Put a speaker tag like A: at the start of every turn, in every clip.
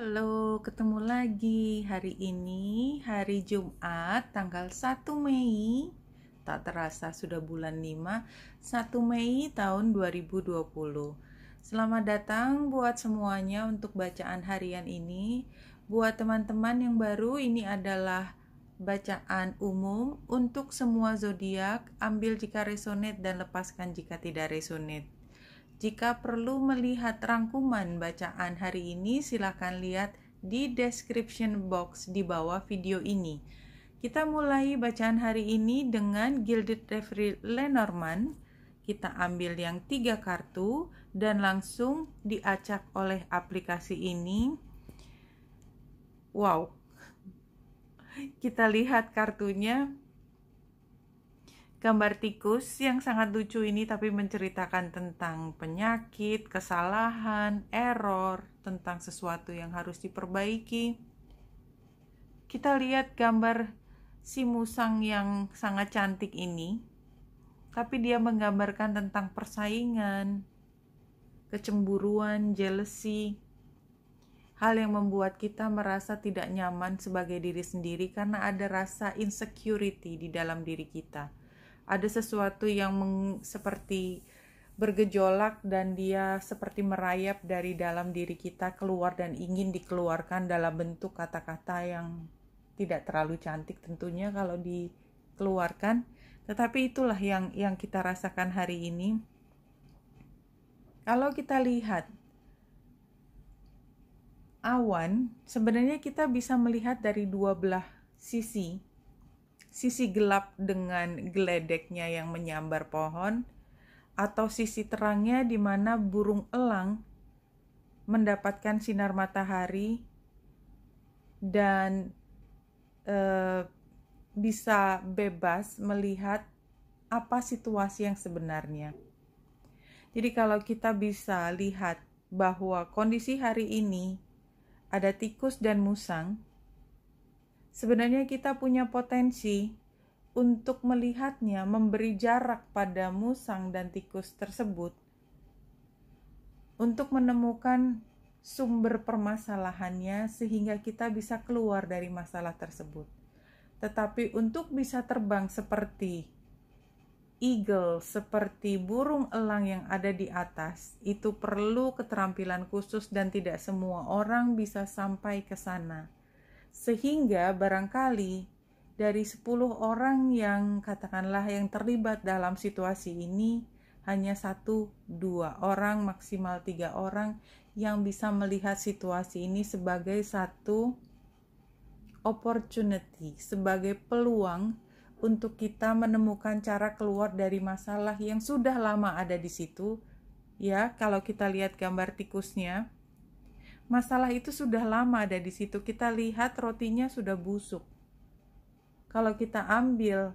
A: Halo, ketemu lagi. Hari ini hari Jumat tanggal 1 Mei. Tak terasa sudah bulan 5, 1 Mei tahun 2020. Selamat datang buat semuanya untuk bacaan harian ini. Buat teman-teman yang baru, ini adalah bacaan umum untuk semua zodiak. Ambil jika resonate dan lepaskan jika tidak resonate. Jika perlu melihat rangkuman bacaan hari ini, silakan lihat di description box di bawah video ini. Kita mulai bacaan hari ini dengan Gilded Reverie Lenormand. Kita ambil yang 3 kartu dan langsung diacak oleh aplikasi ini. Wow, kita lihat kartunya. Gambar tikus yang sangat lucu ini tapi menceritakan tentang penyakit, kesalahan, error, tentang sesuatu yang harus diperbaiki. Kita lihat gambar si musang yang sangat cantik ini, tapi dia menggambarkan tentang persaingan, kecemburuan, jealousy, hal yang membuat kita merasa tidak nyaman sebagai diri sendiri karena ada rasa insecurity di dalam diri kita. Ada sesuatu yang seperti bergejolak dan dia seperti merayap dari dalam diri kita keluar dan ingin dikeluarkan dalam bentuk kata-kata yang tidak terlalu cantik tentunya kalau dikeluarkan. Tetapi itulah yang kita rasakan hari ini. Kalau kita lihat awan, sebenarnya kita bisa melihat dari dua belah sisi. Sisi gelap dengan geledeknya yang menyambar pohon, atau sisi terangnya di mana burung elang mendapatkan sinar matahari dan bisa bebas melihat apa situasi yang sebenarnya. Jadi kalau kita bisa lihat bahwa kondisi hari ini ada tikus dan musang, sebenarnya kita punya potensi untuk melihatnya, memberi jarak pada musang dan tikus tersebut untuk menemukan sumber permasalahannya sehingga kita bisa keluar dari masalah tersebut. Tetapi untuk bisa terbang seperti eagle, seperti burung elang yang ada di atas, itu perlu keterampilan khusus dan tidak semua orang bisa sampai ke sana. Sehingga barangkali dari 10 orang yang katakanlah yang terlibat dalam situasi ini, hanya 1-2 orang, maksimal 3 orang yang bisa melihat situasi ini sebagai satu opportunity, sebagai peluang untuk kita menemukan cara keluar dari masalah yang sudah lama ada di situ. Ya, kalau kita lihat gambar tikusnya, masalah itu sudah lama ada di situ. Kita lihat rotinya sudah busuk. Kalau kita ambil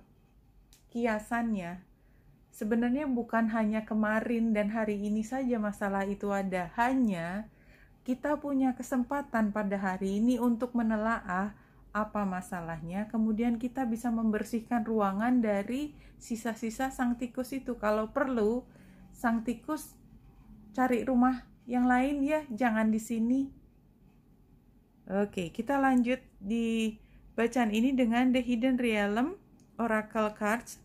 A: kiasannya, sebenarnya bukan hanya kemarin dan hari ini saja masalah itu ada. Hanya kita punya kesempatan pada hari ini untuk menelaah apa masalahnya. Kemudian kita bisa membersihkan ruangan dari sisa-sisa sang tikus itu. Kalau perlu, sang tikus cari rumah yang lain ya, jangan di sini. Oke, kita lanjut di bacaan ini dengan The Hidden Realm, Oracle Cards,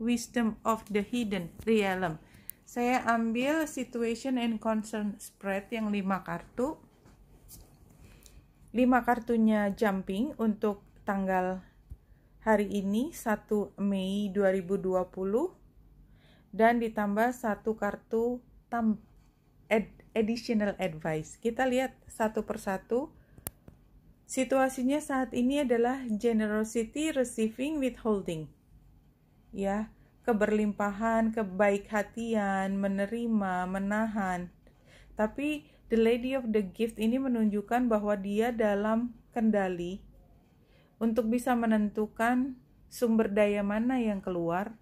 A: Wisdom of the Hidden Realm. Saya ambil Situation and Concern Spread yang 5 kartu. 5 kartunya jumping untuk tanggal hari ini 1 Mei 2020 dan ditambah 1 kartu additional advice. Kita lihat satu persatu. Situasinya saat ini adalah generosity, receiving, withholding. Ya, keberlimpahan, kebaik-hatian, menerima, menahan. Tapi the lady of the gift ini menunjukkan bahwa dia dalam kendali untuk bisa menentukan sumber daya mana yang keluar,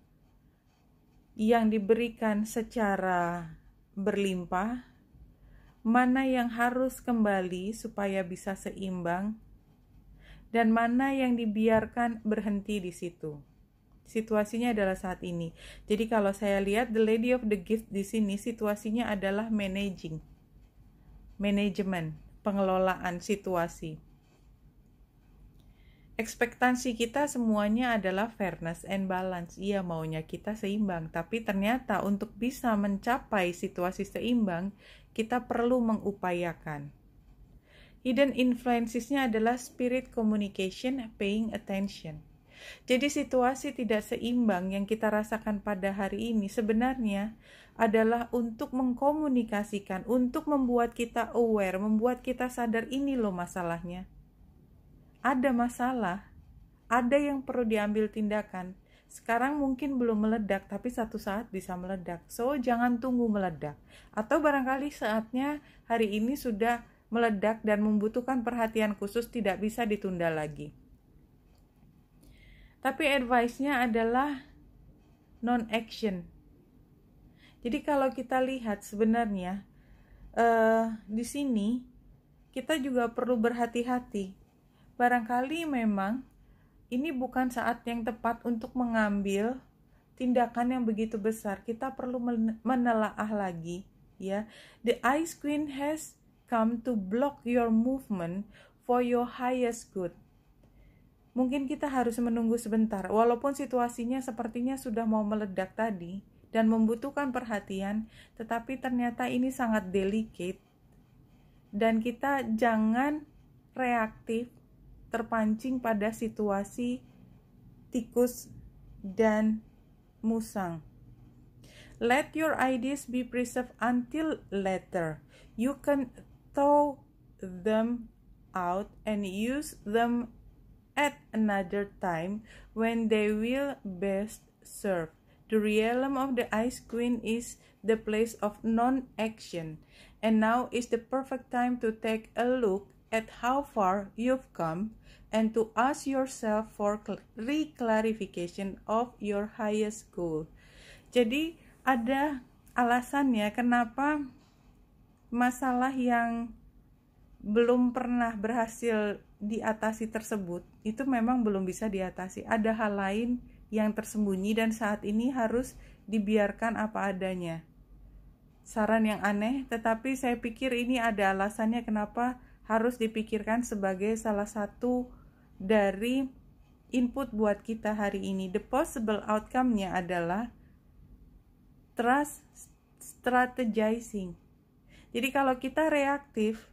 A: yang diberikan secara berlimpah, mana yang harus kembali supaya bisa seimbang, dan mana yang dibiarkan berhenti di situ. Situasinya adalah saat ini. Jadi kalau saya lihat the lady of the gift di sini situasinya adalah manajemen. pengelolaan situasi. Ekspektasi kita semuanya adalah fairness and balance. Iya, maunya kita seimbang, tapi ternyata untuk bisa mencapai situasi seimbang, kita perlu mengupayakan. Hidden influences-nya adalah spirit communication, paying attention. Jadi situasi tidak seimbang yang kita rasakan pada hari ini sebenarnya adalah untuk mengkomunikasikan, untuk membuat kita aware, membuat kita sadar ini loh masalahnya. Ada masalah, ada yang perlu diambil tindakan. Sekarang mungkin belum meledak, tapi satu saat bisa meledak. So, jangan tunggu meledak. Atau barangkali saatnya hari ini sudah meledak dan membutuhkan perhatian khusus, tidak bisa ditunda lagi. Tapi advice-nya adalah non-action. Jadi kalau kita lihat sebenarnya di sini kita juga perlu berhati-hati. Barangkali memang ini bukan saat yang tepat untuk mengambil tindakan yang begitu besar. Kita perlu menelaah lagi, ya. The Ice Queen has come to block your movement for your highest good. Mungkin kita harus menunggu sebentar, walaupun situasinya sepertinya sudah mau meledak tadi dan membutuhkan perhatian, tetapi ternyata ini sangat delicate dan kita jangan reaktif terpancing pada situasi tikus dan musang. Let your ideas be preserved until later. You can throw them out and use them at another time when they will best serve. The realm of the Ice Queen is the place of non-action, and now is the perfect time to take a look at how far you've come and to ask yourself for reclarification of your highest goal. Jadi ada alasannya kenapa masalah yang belum pernah berhasil diatasi tersebut itu memang belum bisa diatasi. Ada hal lain yang tersembunyi dan saat ini harus dibiarkan apa adanya. Saran yang aneh, tetapi saya pikir ini ada alasannya kenapa harus dipikirkan sebagai salah satu dari input buat kita hari ini. The possible outcome-nya adalah trust strategizing. Jadi kalau kita reaktif,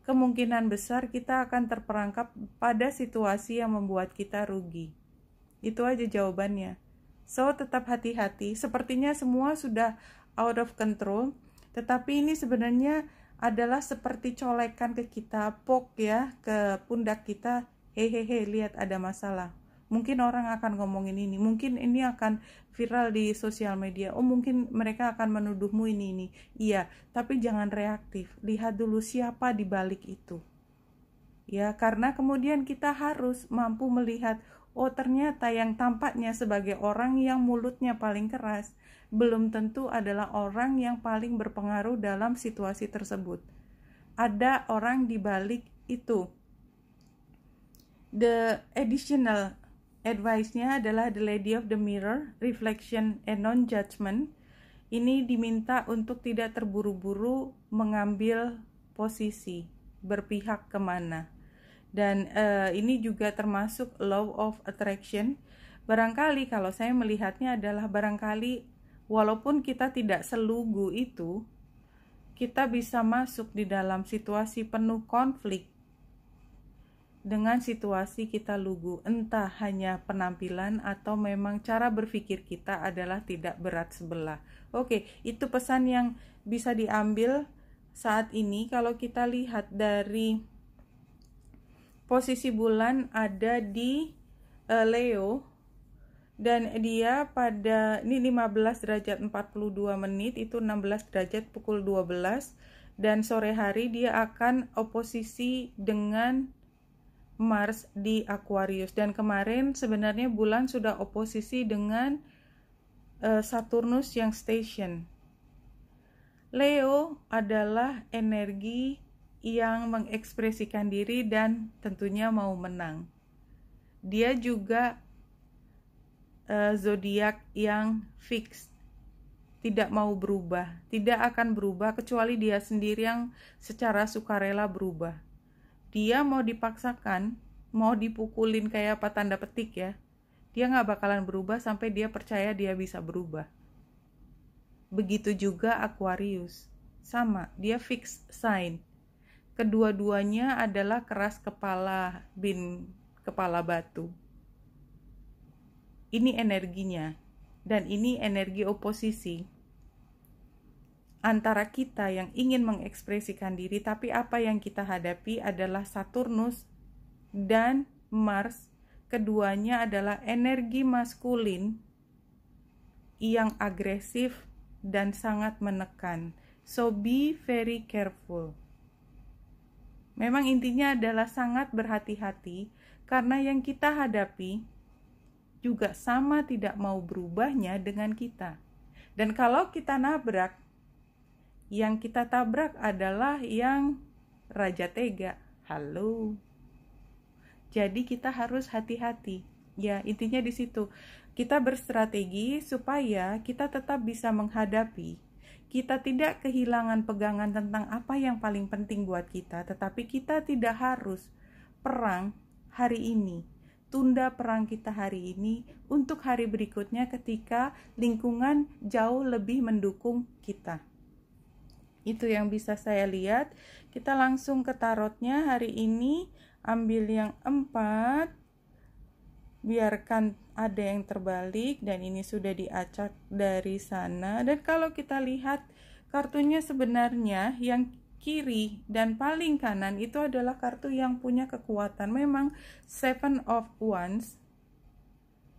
A: kemungkinan besar kita akan terperangkap pada situasi yang membuat kita rugi. Itu aja jawabannya. So, tetap hati-hati. Sepertinya semua sudah out of control, tetapi ini sebenarnya adalah seperti colekan ke kita, poke ya, ke pundak kita, hehehe, lihat ada masalah. Mungkin orang akan ngomongin ini, mungkin ini akan viral di sosial media, oh mungkin mereka akan menuduhmu ini. Iya, tapi jangan reaktif, lihat dulu siapa di balik itu. Ya, karena kemudian kita harus mampu melihat, oh ternyata yang tampaknya sebagai orang yang mulutnya paling keras, belum tentu adalah orang yang paling berpengaruh dalam situasi tersebut. Ada orang di balik itu. The additional advice-nya adalah the lady of the mirror, reflection and non-judgment. Ini diminta untuk tidak terburu-buru mengambil posisi, berpihak kemana. Dan ini juga termasuk law of attraction. Barangkali kalau saya melihatnya adalah barangkali walaupun kita tidak selugu itu, kita bisa masuk di dalam situasi penuh konflik dengan situasi kita lugu, entah hanya penampilan atau memang cara berpikir kita adalah tidak berat sebelah. Oke, itu pesan yang bisa diambil saat ini. Kalau kita lihat dari posisi bulan ada di Leo, dan dia pada ini 15 derajat 42 menit, itu 16 derajat pukul 12, dan sore hari dia akan oposisi dengan Mars di Aquarius. Dan kemarin sebenarnya bulan sudah oposisi dengan Saturnus yang station. Leo adalah energi yang mengekspresikan diri dan tentunya mau menang. Dia juga zodiak yang fix, tidak mau berubah, tidak akan berubah kecuali dia sendiri yang secara sukarela berubah. Dia mau dipaksakan, mau dipukulin kayak apa tanda petik ya, dia nggak bakalan berubah sampai dia percaya dia bisa berubah. Begitu juga Aquarius, sama, dia fixed sign. Kedua-duanya adalah keras kepala, bin kepala batu. Ini energinya, dan ini energi oposisi antara kita yang ingin mengekspresikan diri, tapi apa yang kita hadapi adalah Saturnus dan Mars. Keduanya adalah energi maskulin yang agresif dan sangat menekan. So be very careful. Memang intinya adalah sangat berhati-hati, karena yang kita hadapi juga sama tidak mau berubahnya dengan kita. Dan kalau kita nabrak, yang kita tabrak adalah yang raja tega. Halo. Jadi kita harus hati-hati. Ya, intinya di situ. Kita berstrategi supaya kita tetap bisa menghadapi. Kita tidak kehilangan pegangan tentang apa yang paling penting buat kita, tetapi kita tidak harus perang hari ini. Tunda perang kita hari ini untuk hari berikutnya ketika lingkungan jauh lebih mendukung kita. Itu yang bisa saya lihat. Kita langsung ke tarotnya hari ini. Ambil yang 4. Biarkan ada yang terbalik. Dan ini sudah diacak dari sana. Dan kalau kita lihat kartunya sebenarnya yang kiri dan paling kanan itu adalah kartu yang punya kekuatan. Memang 7 of Wands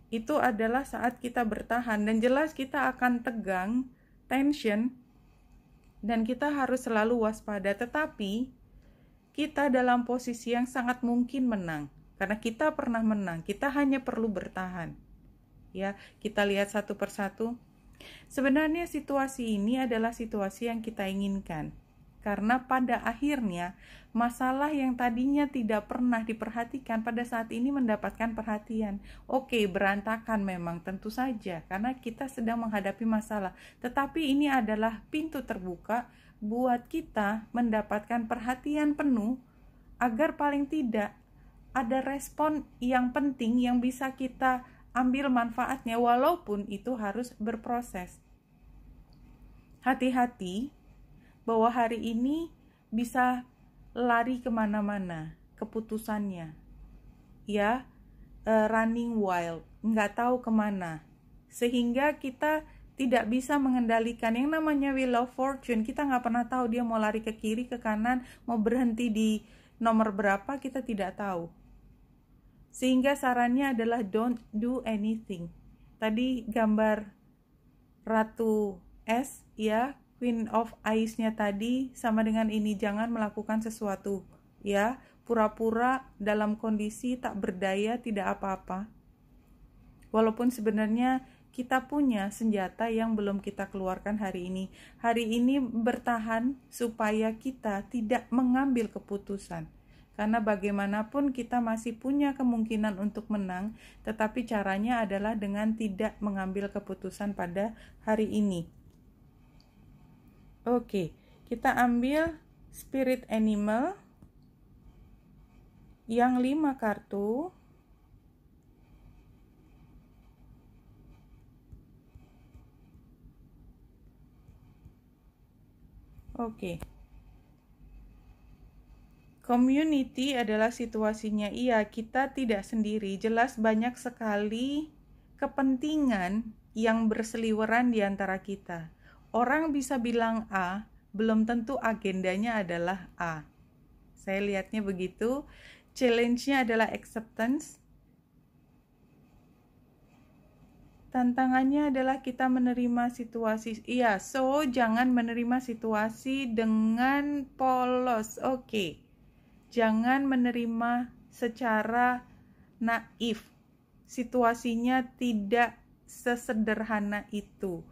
A: itu adalah saat kita bertahan. Dan jelas kita akan tegang, tension, dan kita harus selalu waspada, tetapi kita dalam posisi yang sangat mungkin menang, karena kita pernah menang, kita hanya perlu bertahan. Ya, kita lihat satu persatu. Sebenarnya situasi ini adalah situasi yang kita inginkan, karena pada akhirnya masalah yang tadinya tidak pernah diperhatikan pada saat ini mendapatkan perhatian. Oke, berantakan memang, tentu saja, karena kita sedang menghadapi masalah. Tetapi ini adalah pintu terbuka buat kita mendapatkan perhatian penuh, agar paling tidak ada respon yang penting yang bisa kita ambil manfaatnya, walaupun itu harus berproses. Hati-hati bahwa hari ini bisa lari kemana-mana keputusannya, ya, running wild, nggak tahu kemana, sehingga kita tidak bisa mengendalikan yang namanya wheel of fortune. Kita nggak pernah tahu dia mau lari ke kiri, ke kanan, mau berhenti di nomor berapa, kita tidak tahu. Sehingga sarannya adalah don't do anything. Tadi gambar Ratu S, ya, Queen of Ice-nya tadi sama dengan ini, jangan melakukan sesuatu, ya, pura-pura dalam kondisi tak berdaya, tidak apa-apa. Walaupun sebenarnya kita punya senjata yang belum kita keluarkan hari ini. Hari ini bertahan supaya kita tidak mengambil keputusan. Karena bagaimanapun kita masih punya kemungkinan untuk menang, tetapi caranya adalah dengan tidak mengambil keputusan pada hari ini. Oke, kita ambil spirit animal yang 5 kartu. Oke. Community adalah situasinya, iya, kita tidak sendiri. Jelas banyak sekali kepentingan yang berseliweran di antara kita. Orang bisa bilang A, belum tentu agendanya adalah A. Saya lihatnya begitu. Challenge-nya adalah acceptance. Tantangannya adalah kita menerima situasi. Iya, so jangan menerima situasi dengan polos. Oke. Jangan menerima secara naif. Situasinya tidak sesederhana itu.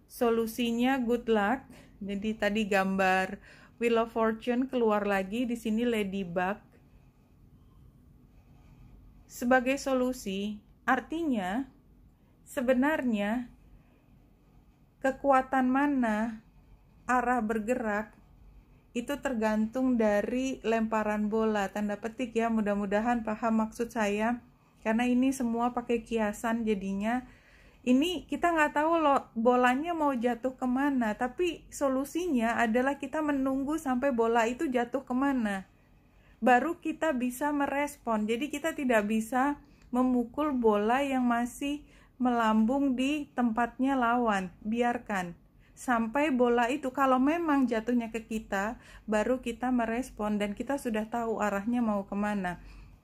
A: Solusinya good luck. Jadi tadi gambar Wheel of Fortune keluar lagi, di sini Ladybug sebagai solusi. Artinya sebenarnya kekuatan mana, arah bergerak, itu tergantung dari lemparan bola, tanda petik ya, mudah-mudahan paham maksud saya. Karena ini semua pakai kiasan, jadinya ini kita nggak tahu loh bolanya mau jatuh kemana, tapi solusinya adalah kita menunggu sampai bola itu jatuh kemana, baru kita bisa merespon. Jadi kita tidak bisa memukul bola yang masih melambung di tempatnya lawan, biarkan sampai bola itu kalau memang jatuhnya ke kita, baru kita merespon dan kita sudah tahu arahnya mau kemana.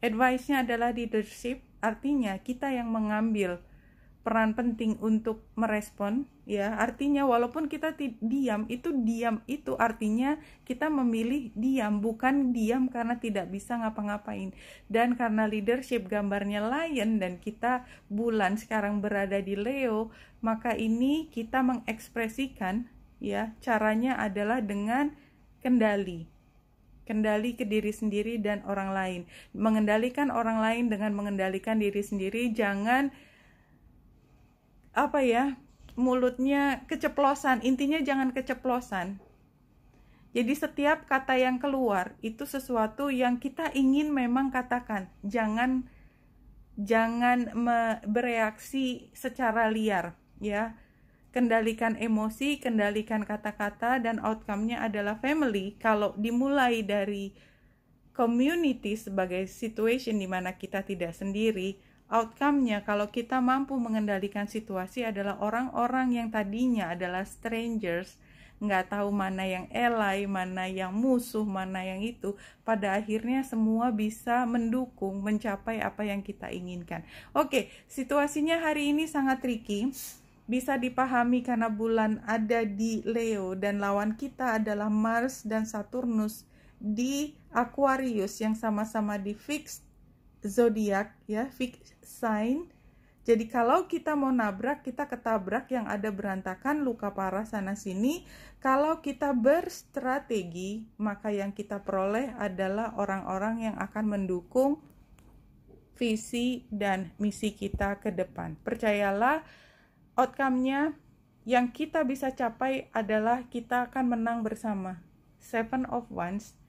A: Advice-nya adalah leadership, artinya kita yang mengambil peran penting untuk merespon, ya. Artinya walaupun kita diam itu artinya kita memilih diam, bukan diam karena tidak bisa ngapa-ngapain. Dan karena leadership gambarnya lion dan kita bulan sekarang berada di Leo, maka ini kita mengekspresikan, ya, caranya adalah dengan kendali ke diri sendiri dan orang lain. Mengendalikan orang lain dengan mengendalikan diri sendiri. Jangan mulutnya keceplosan. Intinya jangan keceplosan. Jadi setiap kata yang keluar itu sesuatu yang kita ingin memang katakan. Jangan bereaksi secara liar, ya. Kendalikan emosi, kendalikan kata-kata, dan outcome-nya adalah family. Kalau dimulai dari community sebagai situation di mana kita tidak sendiri, outcome-nya kalau kita mampu mengendalikan situasi adalah orang-orang yang tadinya adalah strangers, nggak tahu mana yang ally, mana yang musuh, mana yang itu, pada akhirnya semua bisa mendukung mencapai apa yang kita inginkan. Oke, situasinya hari ini sangat tricky. Bisa dipahami karena bulan ada di Leo dan lawan kita adalah Mars dan Saturnus di Aquarius yang sama-sama di fixed zodiak, ya, fixed sign. Jadi kalau kita mau nabrak, kita ketabrak, yang ada berantakan, luka parah sana sini. Kalau kita berstrategi, maka yang kita peroleh adalah orang-orang yang akan mendukung visi dan misi kita ke depan. Percayalah, outcome-nya yang kita bisa capai adalah kita akan menang bersama. 7 of Wands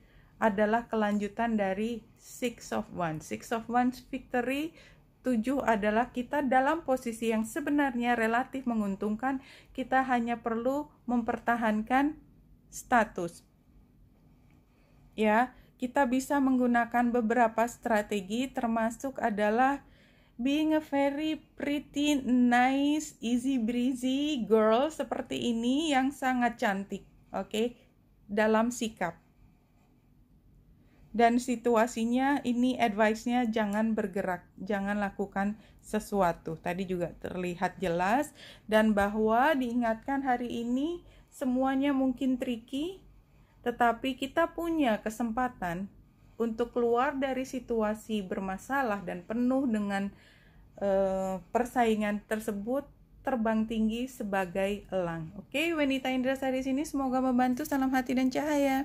A: adalah kelanjutan dari 6 of Wands. 6 of Wands victory, 7 adalah kita dalam posisi yang sebenarnya relatif menguntungkan. Kita hanya perlu mempertahankan status. Ya, kita bisa menggunakan beberapa strategi, termasuk adalah being a very pretty, nice, easy breezy girl seperti ini yang sangat cantik, oke, dalam sikap. Dan situasinya ini advice-nya jangan bergerak, jangan lakukan sesuatu. Tadi juga terlihat jelas, dan bahwa diingatkan hari ini semuanya mungkin tricky, tetapi kita punya kesempatan untuk keluar dari situasi bermasalah dan penuh dengan persaingan tersebut, terbang tinggi sebagai elang. Oke, Wenita Indrasari sini, semoga membantu. Salam hati dan cahaya.